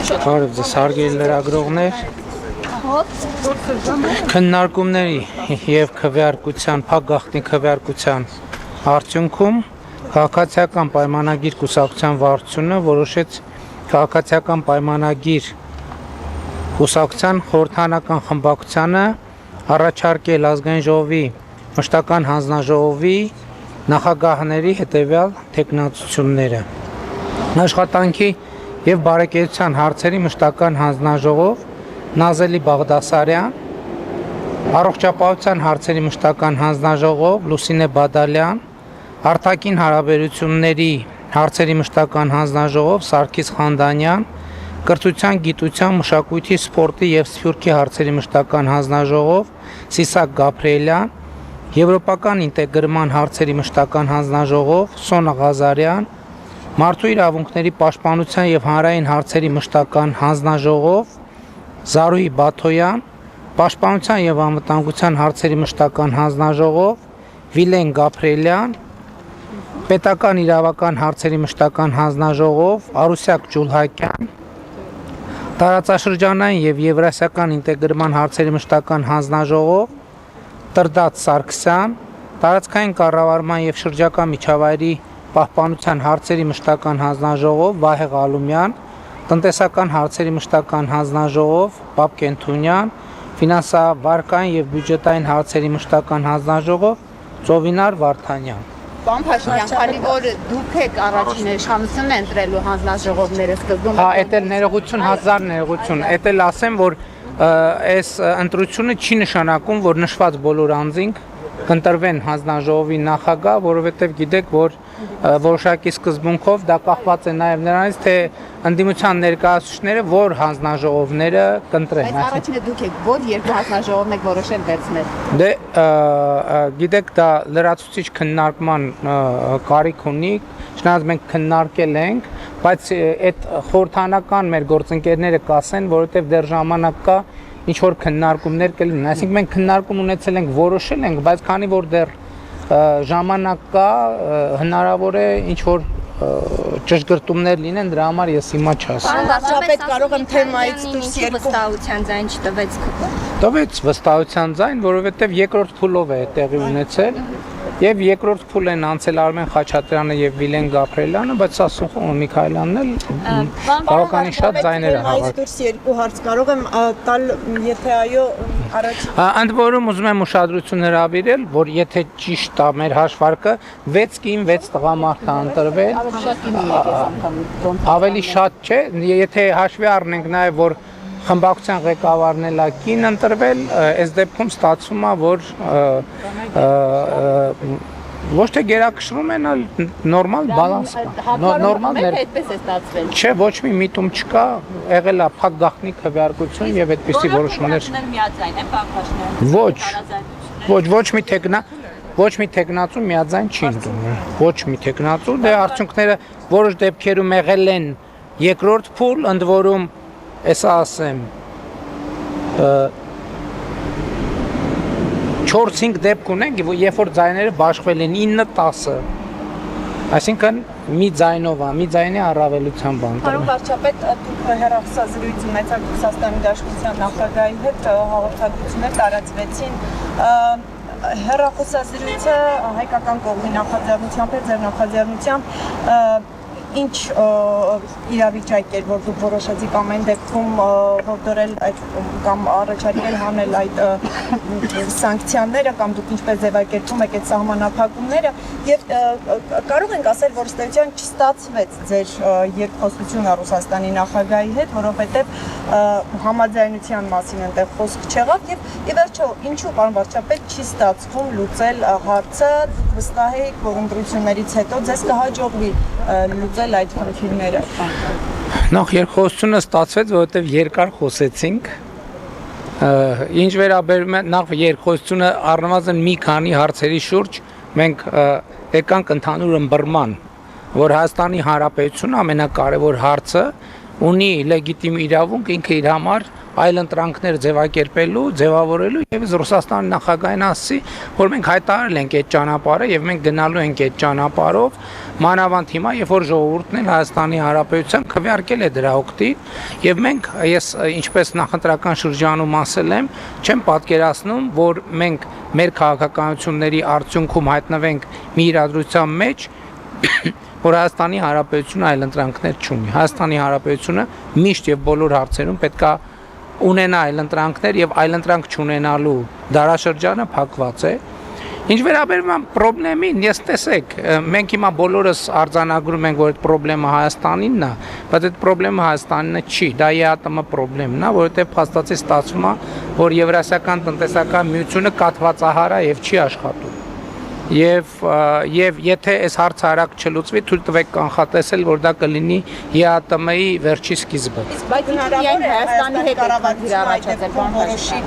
Բարև ձեզ հարգելի լրագրողներ, քննարկումների և քվեարկության, փակ գաղտնի քվեարկության արդյունքում քաղաքացիական պայմանագիր կուսակցության վարչությունը որոշեց քաղաքացիական պայմանագիր կուսակցության խորհրդարանական խմբակցությանը առաջարկել ազգային ժողովի մշտական հանձնաժողովի նախագահների հետևյալ թեկնածությունները. Աշխատանքի և բարեկեցության հարցերի մշտական հանձնաժողով Նազելի Բաղդասարյան, առողջապահության հարցերի մշտական հանձնաժողով Լուսինե Բադալյան, արտաքին հարաբերությունների հարցերի մշտական հանձնաժողով Սարգիս Խանդանյան, կրթության, գիտության, մշակույթի, սպորտի և սփյուռքի հարցերի մշտական հանձնաժողով Սիսակ Գաբրիելյան, Եվրոպական ինտեգրման հարցերի մշտական հանձնաժողով Սոնա Ղազարյան, Մարդու իրավունքների պաշտպանության և հանրային հարցերի մշտական հանձնաժողով Զարուհի Բաթոյան, Պաշտպանության և անվտանգության հարցերի մշտական հանձնաժողով Վիլեն Գաբրիելյան, Պետական իրավական հարցերի մշտական հանձնաժողով Արուսյակ Ջուլհակյան, Տարածաշրջանային և եվրասիական ինտեգրման հարցերի մշտական հանձնաժողով Տրդատ Սարգսյան, Տարածքային կառավարման և շրջակա միջավայրի պահպանության հարցերի մշտական հանձնաժողով Վահե Ղալումյան, Տնտեսական հարցերի մշտական հանձնաժողով Բաբկեն Թունյան, Ֆինանսավարկային և բյուջետային հարցերի մշտական հանձնաժողով Ծովինար Վարդանյան։ Պարոն Փաշինյան, քանի որ դուք եք առաջին իշխանությունն ընտրելու հանձնաժողովները սկզբում։ Հա, էդ ներողություն, հազար ներողություն։ Էդ էլ ասեմ, որ այս ընտրությունը չի նշանակում, որ նշված բոլոր անձինք կընտրվեն հանձնաժողովի նախագահ, որովհետև գիտեք, որ որոշակի սկզբունքով դա կախված է նաև նրանից, թե ընդդիմության ներկայացուցիչները որ հանձնաժողովները կընտրեն։ Այս առաջինը դուք եք, որ երկու հանձնաժողովն եք որոշել վերցնել։ Դե գիտեք, դա լրացուցիչ քննարկման կարիք ունի, չնայած մենք քննարկել ենք, բայց այդ խորհրդարանական մեր գործընկերները կասեն, որովհետև դեռ ժամանակ կա ինչ որ քննարկումներ կլինեն, այսինքն մենք քննարկում ունեցել ենք, որոշել ենք, բայց քանի որ դեռ ժամանակ կա, հնարավոր է ինչ որ ճշգրտումներ լինեն, դրա համար ես հիմա չասեմ։ Վարչապետ, կարող եմ թեմայից դուրս երկու վստահության ձայն չտվեց։ Տվեց վստահության ձայն, որովհետև երկրորդ փուլով է տեղի ունեցել եւ երկրորդ փուլ են անցել Արմեն Խաչատրյանը եւ Վիլեն Գաբրիելյանը, բայց սա Սոխոն Միքայելյանն էլ բավականին շատ ձայներ է հավաքել։ Դուրս երկու հարց կարող եմ տալ, եթե այո, առաջին։ Ընդ որում ուզում եմ ուշադրություն հրավիրել, որ եթե ճիշտ է մեր հաշվարկը 6 կին 6 տղամարդ է ընտրվել։ Ավելի շատ չէ, եթե հաշվի առնենք նաեւ որ խմբակցության ղեկավարն էլ է կին ընտրվել, այս դեպքում ստացվում է, որ ոչ թե գերակշռում են, այլ նորմալ բալանս կա։ Նորմալ այդպես է ստացվել։ Չէ, ոչ մի միտում չկա, եղել է փակ գաղտնի քվեարկություն եւ այդպիսի որոշումներ։ Միաձայն է, պարոն Փաշինյան։ Ոչ մի տեխնացու միաձայն չի ընդունում։ Ոչ մի տեխնացու, դե արդյունքները որոշ դեպքերում եղել են երկրորդ փուլ, ընդ որում Էսա ասեմ 4-5 դեպք ունենք, երբ որ ձայները բաշխվել են 9-10, այսինքն մի ձայնով է, մի ձայնի առավելության բան։ Պարոն վարչապետ, դուք հեռախոսազրույց ունեցաք Ռուսաստանի Դաշնության նախագահի հետ, հաղորդագրություններ տարածվեցին։ Հեռախոսազրույցը հայկական կողմի նախաձեռնությամբ էր, ձեր նախաձեռնությամբ ինչ իրավիճակ էր, որ դուք որոշեցիք ամեն դեպքում հորդորել կամ առաջարկել հանել այդ սանկցիաները կամ դուք ինչպես ձևակերպում եք այդ սահմանափակումները եւ կարող ենք ասել, որ ըստ էության չստացվեց ձեր երկխոսությունը Ռուսաստանի նախագահի հետ, որովհետեւ համաձայնության մասին այնտեղ խոսք չեղավ եւ ի վերջո ինչու պարոն վարչապետ չի ստացվում լուծել հարցը, դուք վստահ եք, որ ընտրություններից հետո ձեզ կհաջողվի լուծել այդ խնդիրները։ Նախ երկխոսությունը ստացվեց, որովհետև երկար խոսեցինք։ Ինչ վերաբերում է նախ երկխոսությունը առնվազն մի քանի հարցերի շուրջ մենք եկանք ընդհանուր ըմբռնման, որ Հայաստանի Հանրապետությունը ամենակարևոր հարցը ունի լեգիտիմ իրավունք ինքը իր համար այլ ընտրանքներ ձևակերպելու, ձևավորելու եւ Ռուսաստանի նախագահին ասի, որ մենք հայտարարել ենք այդ ճանապարհը եւ մենք գնալու ենք այդ ճանապարհով, մանավանդ հիմա, երբ որ ժողովուրդն էլ Հայաստանի Հանրապետության քվեարկել է դրա օգտին եւ մենք ես ինչպես նախընտրական շրջանում ասել եմ, չեմ պատկերացնում, որ մենք մեր քաղաքականությունների արդյունքում հայտնվենք մի իրադրության մեջ, որ Հայաստանի Հանրապետությունը այլ ընտրանքներ չունի։ Հայաստանի Հանրապետությունը միշտ եւ բոլոր հարցերում պետք է ունենա այլ ընտրանքներ եւ այլ ընտրանք չունենալու դարաշրջանը փակված է։ Ինչ վերաբերում է խնդրին, ես տեսեք, մենք հիմա բոլորս արձանագրում ենք, որ այդ խնդրը Հայաստանինն է, բայց այդ խնդրը Հայաստանինը չի, դա ԵԱՏՄ խնդրն է, որովհետեւ փաստացի ստացվում է, որ Եվրասիական տնտեսական միությունը կաթվածահար է եւ չի աշխատում։ Եվ եթե այս հարցը արագ չլուծվի, թույլ տվեք կանխատեսել, որ դա կլինի ԵԱՏՄ-ի վերջի սկիզբը։ Բայց միայն Հայաստանի հետ կառավարության որոշի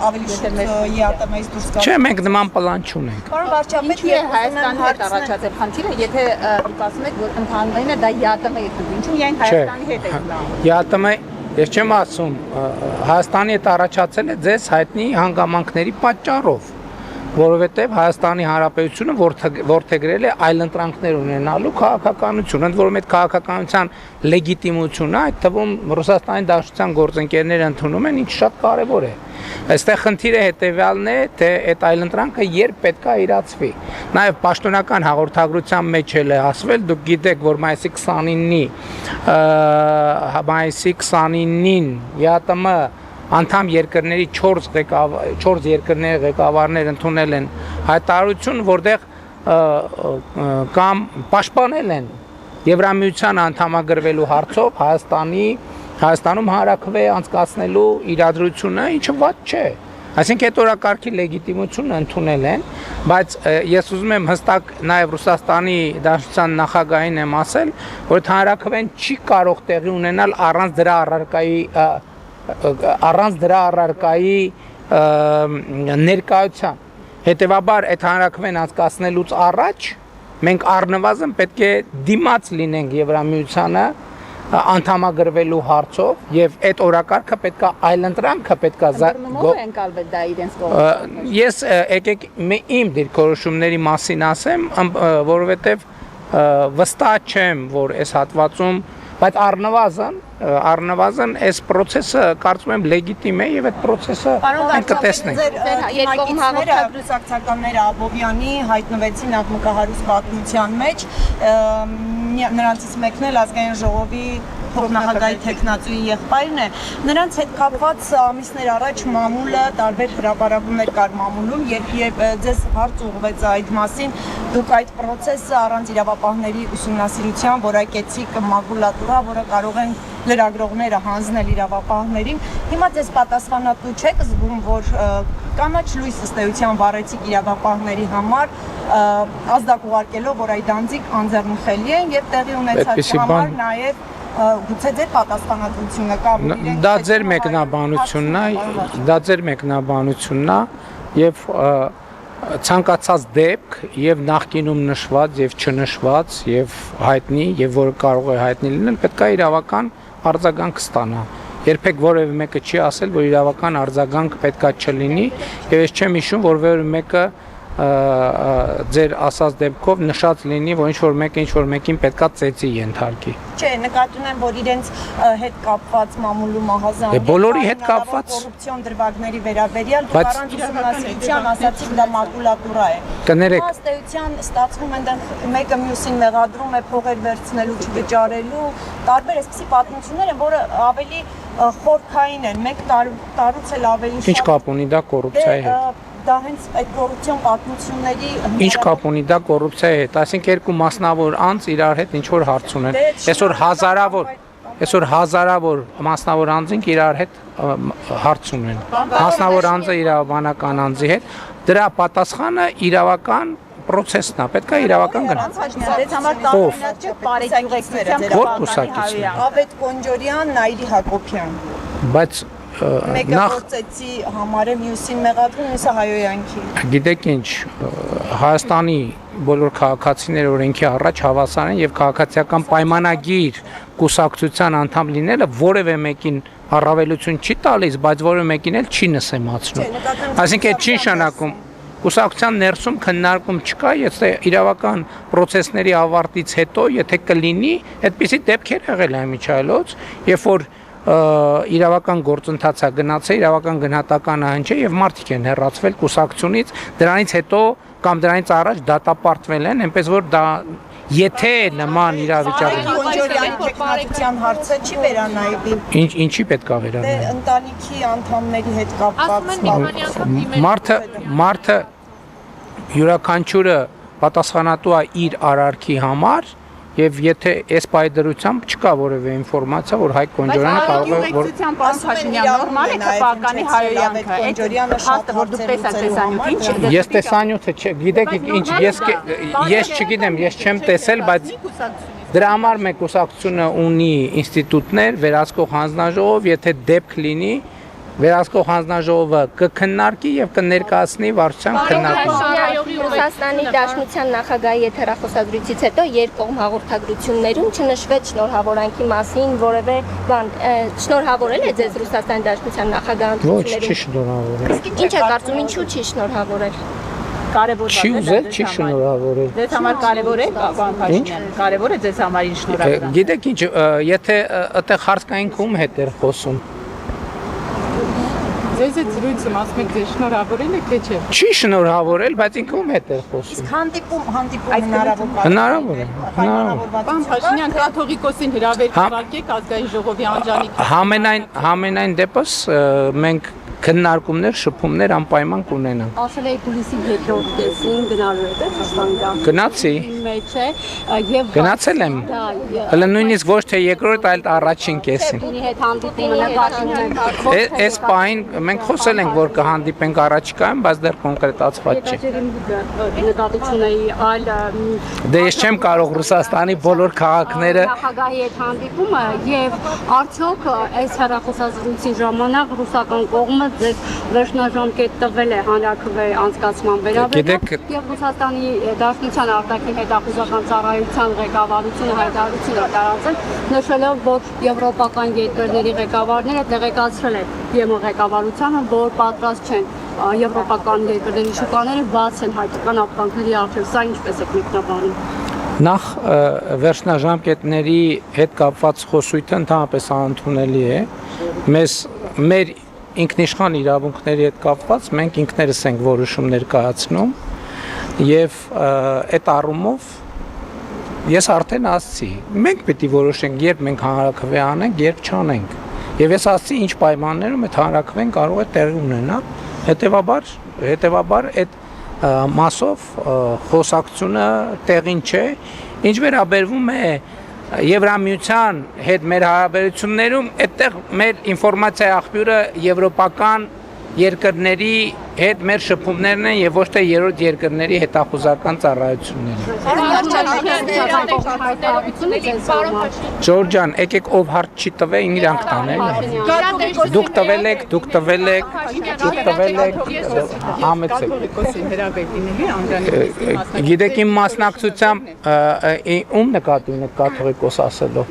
ավելի շուտ ԵԱՏՄ-ից դուրս գալ։ Չէ, մենք նման պլան չունենք։ Պարոն վարչապետ, Ինչու է Հայաստանի հետ առաջացել խնդիրը, եթե դուք ասում եք, որ ընդհանրապես դա ԵԱՏՄ-ի հետ է, ինչու միայն Հայաստանի հետ է լավ։ ԵԱՏՄ, ես չեմ ասում, Հայաստանի հետ առաջացել է ձեզ հայտնի հանգամանքների պատճառով, որովհետև Հայաստանի Հանրապետությունը որդեգրել է այլ ընտրանքներ ունենալու քաղաքականություն, ընդ որում այդ քաղաքականության լեգիտիմությունը, այդ թվում Ռուսաստանի Դաշնության գործընկերները ընդունում են, ինչ շատ կարևոր է։ Այստեղ խնդիրը հետևյալն է, թե այդ այլ ընտրանքը երբ պետք է իրացվի։ Նաև պաշտոնական հաղորդագրության մեջ էլ է ասվել, դուք գիտեք, որ մայիսի 29-ին ԵԱՏՄ անդամ երկրների 4 երկրների ղեկավարներ ընդունել են հայտարարություն, որտեղ կամ պաշտպանել են Եվրամիության անդամագրվելու հարցով Հայաստանում հանրաքվե անցկացնելու իրադրությունը, ինչը վատ չէ։ Այսինքն այդ օրակարգի լեգիտիմությունը ընդունել են, բայց ես ուզում եմ հստակ նաև Ռուսաստանի Դաշնության նախագահին եմ ասել, որ հանրաքվեն չի կարող տեղի ունենալ առանց դրա առարկայի ներկայության։ Հետևաբար այդ հանրաքվեն անցկացնելուց առաջ մենք առնվազն պետք է դիմաց լինենք Եվրամիությանը անդամագրվելու հարցով եւ այդ օրակարգը պետք է այլընտրանքը պետք է ընկալվել դա իրենց կողմից։ Ես եկեք իմ դիրքորոշումների մասին ասեմ, որովհետեւ վստահ չեմ, որ այս հատվածում, բայց առնվազն այս process-ը կարծում եմ լեգիտիմ է եւ այդ process-ը մենք կտեսնենք։ Երկկողմ հաղորդագրությունները Աբովյանի հայտնվեցին աղմկահարույց պատմության մեջ, նրանցից մեկն էլ ազգային ժողովի փոխնախագահի տեխնացուի եղբայրն է։ Նրանց հետ կապված ամիսներ առաջ մամուլը տարբեր հրապարակումներ կար մամուլում, երբ ձեզ հարց ուղղվեց այդ մասին, դուք այդ process-ը առանց իրավապահների ուսումնասիրության որակեցիք մակուլատուրա, որը կարող են լրագրողները հանձնել իրավապահներին։ Հիմա ձեզ պատասխանատու չեք զգում, որ կանաչ լույս ըստ էության վառեցիք իրավապահների համար, ազդակ ուղարկելով, որ այդ անձիկ անձեռնխելի են եւ տեղի ունեցած համար նաեւ գուցե ձեր պատասխանատվությունը կամ դա ձեր մեկնաբանությունն է եւ ցանկացած դեպք եւ նախկինում նշված եւ չնշված եւ հայտնի եւ որը կարող է հայտնի լինել, պետք է իրավական արձագանք ստանա։ Երբեք որևէ մեկը չի ասել, որ իրավական արձագանք պետքա չլինի, եւ ես չեմ հիշում, որ որևէ մեկը ձեր ասած դեպքով նշած լինի, որ ինչ-որ մեկին պետքա ծեծի ենթարկի։ Չէ, նկատի ունեմ, որ իրենց հետ կապված մամուլու մահազան բոլորի հետ կապված կոռուպցիոն դրվագների վերաբերյալ դուք առանց ուսումնասիրության ասացիք դա մակուլատուրա է։ Կներեք, ըստ էության ստացվում են մեկը մյուսին մեղադրում է փողեր վերցնելու, չվճարելու, տարբեր այսպիսի պատմություններ են, որը ավելի խորքային են, մեկ տարուց էլ ավելի ինչ կապ ունի դա կոռուպցիայի հետ։ Դա հենց այդ կոռուպցիոն պատմությունների Ինչ կապ ունի դա կոռուպցիայի հետ, այսինքն երկու մասնավոր անձ իրար հետ ինչ որ հարց ունեն։ Այսօր հազարավոր մասնավոր անձինք իրար հետ հարց ունեն։ Մասնավոր անձը իրավաբանական անձի հետ, դրա պատասխանը իրավական process-ն է, պետք է իրավական գնա։ Դες համար տարօրինակ չէ բարեկեցության Որ կուսակիցն է։ Ավետ Կոնջորյան, Նայիրի Հակոբյան։ Բայց Մեկը գործեցի համար է մյուսին մեղադրում, մյուսը հայոյանքի։ Գիտեք ինչ, Հայաստանի բոլոր քաղաքացիները օրենքի առաջ հավասար են եւ քաղաքացիական պայմանագիր կուսակցության անդամ լինելը որևէ մեկին առավելություն չի տալիս, բայց որևէ մեկին էլ չի նսեմացնում։ Այսինքն այդ չի նշանակում կուսակցության ներսում քննարկում չկա, եթե իրավական process-ների ավարտից հետո, եթե կլինի, այդպիսի դեպքեր եղել են միջայլոց, երբ որ իրավական գործընթացը գնացել, իրավական գնահատականը հնչել եւ մարդիկ են հեռացվել կուսակցությունից, դրանից հետո կամ դրանից առաջ դատապարտվել են, այնպես որ դա եթե նման իրավիճակի Քննադատության հարցը չի վերանայվի։ Ինչի պետք է վերանայվի։ Ընտանիքի անդամների հետ կապված մարդը յուրաքանչյուրը պատասխանատու է իր արարքի համար եւ եթե այս պայդրությամբ չկա որևէ ինֆորմացիա, որ Հայկ Կոնջորյանը կարող է որ Փաշինյան նորմալ է քպականի հայոյանքը, այդ հաստը որ դուք տեսած տեսանյութին Ես տեսանյութը գիտեք ինչ ես չգիտեմ, ես չեմ տեսել, բայց դրա համար մեկ կուսակցությունը ունի ինստիտուտներ, վերահսկող հանձնաժողով, եթե դեպք լինի վերահսկող հանձնաժողովը կքննարկի եւ կներկայացնի վարչության քննարկումը։ Ռուսաստանի Դաշնության նախագահի եթերախոսազրույցից հետո երկկողմ հաղորդագրություններում չնշվեց շնորհավորանքի մասին որևէ բան։ Շնորհավորել է ձեզ Ռուսաստանի Դաշնության նախագահը։ Ոչ, չի շնորհավորել։ Ինչ է կարծում, ինչու չի շնորհավորել։ Կարևոր չի ուզել, չի շնորհավորել։ Ձեզ համար կարևոր է, պարոն Փաշինյան, կարևոր է ձեզ համար ինչ շնորհավորել։ Գիտեք ինչ, եթե այդտեղ հարցկային կում հետ էր խոսում։ Ձեզ այդ զրույցում ասում եք ձեզ շնորհավորել եք թե չէ։ Չի շնորհավորել, բայց ինքը ում հետ էր խոսում։ Հանդիպում Հնարավոր է։ Պարոն Փաշինյան, կաթողիկոսին հրավեր կարգեք ազգային ժողովի անջանիք։ Համենայն դեպս մենք քննարկումներ, շփումներ անպայման կունենանք։ Ասել եք հուլիսի երկրորդ կեսին գնալու եք Ռուսաստան։ Գնացի։ Մեջ է եւ Գնացել եմ։ Հələ նույնիսկ ոչ թե երկրորդ, այլ առաջին կեսին։ Ունի հետ հանդիպումը նկատում Այս պահին մենք խոսել ենք, որ կհանդիպենք առաջիկայում, բայց դեռ կոնկրետացված չի։ նկատությունների այլ Դե ես չեմ կարող Ռուսաստանի բոլոր քաղաքները նախագահի հետ հանդիպումը եւ արդյոք այս հեռախոսազրույցի ժամանակ ռուսական կողմը ձեզ վերջնաժամկետ տվել է հանրաքվե անցկացման վերաբերյալ եւ Ռուսաստանի Դաշնության արտաքին հետախուզական ծառայության ղեկավարությունը հայտարարություն է տարածել, նշելով, որ եվրոպական երկրների ղեկավարները տեղեկացրել են ԵՄ ղեկավարությանը, որ պատրաստ չեն եվրոպական երկրների շուկաները բաց են հայկական ապրանքների առջև, սա ինչպես է մեկնաբանում։ Նախ վերջնաժամկետների հետ կապված խոսույթը ընդհանրապես անընդունելի է։ Մեր ինքնիշխան իրավունքների հետ կապված մենք ինքներս ենք որոշումներ կայացնում եւ այդ առումով ես արդեն ասացի մենք պետք է որոշենք երբ մենք հանրաքվե անենք երբ չանենք եւ ես ասացի ինչ պայմաններում այդ հանրաքվեն կարող է տեղի ունենալ հետեւաբար այդ մասով խոսակցությունը տեղին չէ ինչ վերաբերվում է Եվրամիության հետ մեր հարաբերություններում այդտեղ մեր ինֆորմացիայի աղբյուրը եվրոպական երկրների հետ մեր շփումներն են եւ ոչ թե երրորդ երկրների հետախուզական ծառայությունները։ Ջորջան, եկեք ով հարց չի տվել, իրանք տանել են։ Դուք տվել եք, համեցեք։ Գիտեք իմ մասնակցությամբ ում նկատի ունեք կաթողիկոս ասելով։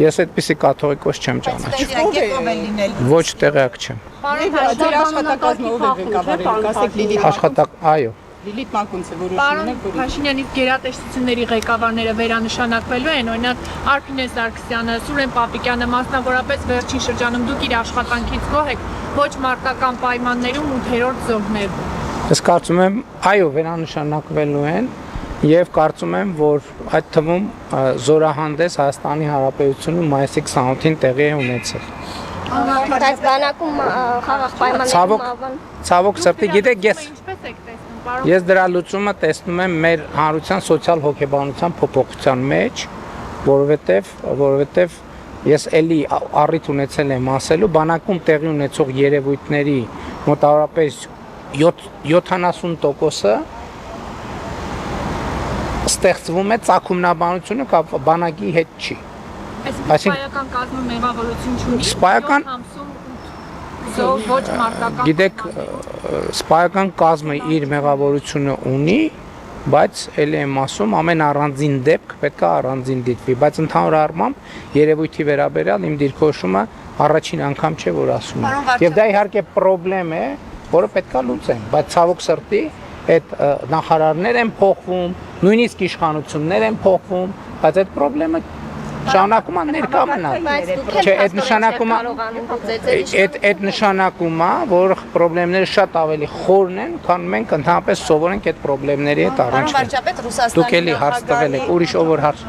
Ես այդպիսի կաթողիկոս չեմ ճանաչում։ Ոչ տեղյակ չեմ։ Ձեր աշխատակազմը ով է ղեկավարել, ասեք Լիլիթ Աշխատակ, այո։ Լիլիթ Մակունցը որոշում Պարոն եք, որ Փաշինյանից գերատեսչությունների ղեկավարները վերանշանակվելու են, օրինակ Արփինե Սարգսյանը, Սուրեն Պապիկյանը, մասնավորապես վերջին շրջանում դուք իր աշխատանքից գոհ եք ոչ մարտական պայմաններում 8-րդ զոհներում։ Ես կարծում եմ, այո, վերանշանակվելու են եւ կարծում եմ, որ այդ թվում զորահանդես Հայաստանի Հանրապետությունում մայիսի 28-ին տեղի է ունեցել։ Բայց բանակում խաղաղ պայմաններում Ցավոք սրտի, գիտեք, Ինչպես եք տեսնում, պարոն։ ես դրա լուծումը տեսնում եմ մեր հանրության սոցիալ հոգեբանության փոփոխության մեջ, որովհետև ես էլի առիթ ունեցել եմ ասելու, բանակում տեղի ունեցող երևույթների մոտավորապես 70%-ը ստեղծվում է ծագումնաբանությունը բանակի հետ չի։ Այսինքն սպայական կազմը մեղավորություն չունի։ Սպայական ոչ մարտական։ Գիտեք, սպայական կազմը իր մեղավորությունը ունի, բայց ելի եմ ասում, ամեն առանձին դեպք պետք է առանձին դիտվի, բայց ընդհանուր առմամբ երևույթի վերաբերյալ իմ դիրքորոշումը առաջին անգամ չէ, որ ասում եմ։ Եվ դա իհարկե խնդրեմ է, որը պետք է լուծեն, բայց ցավոք սրտի այդ նախարարներ են փոխվում, նույնիսկ իշխանություններ են փոխվում, բայց այդ խնդրեմը շարունակում է ներկա մնալ։ Չէ, այդ նշանակում է, որ խնդիրները շատ ավելի խորն են, քան մենք ընդհանրապես սովորենք այդ խնդիրների հետ առնչվել։ Դուք էլի հարց տվել եք, ուրիշ ով որ հարց։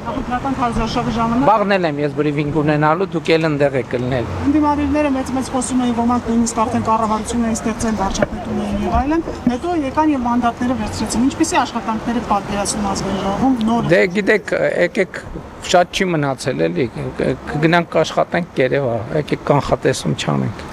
Նախնական քարոզարշավի ժամանակ Բաղնել եմ ես բրիֆինգ ունենալու, դուք էլ ընդեղ եք ելնել։ Ընդդիմադիրները մեծ խոսում էին, ոմանք նույնիսկ արդեն կառավարություն էին ստեղծել, վարչապետում էին եւ այլն, հետո եկան եւ մանդատները վերցրեցին։ Ինչպիսի աշխատանքներ եք պատկերացնում ազգային ժողովում նոր։ Դե գիտեք, եկեք շատ չի մնացել էլի, կգնանք աշխատենք Երևան, եկեք կանխատեսում չանենք։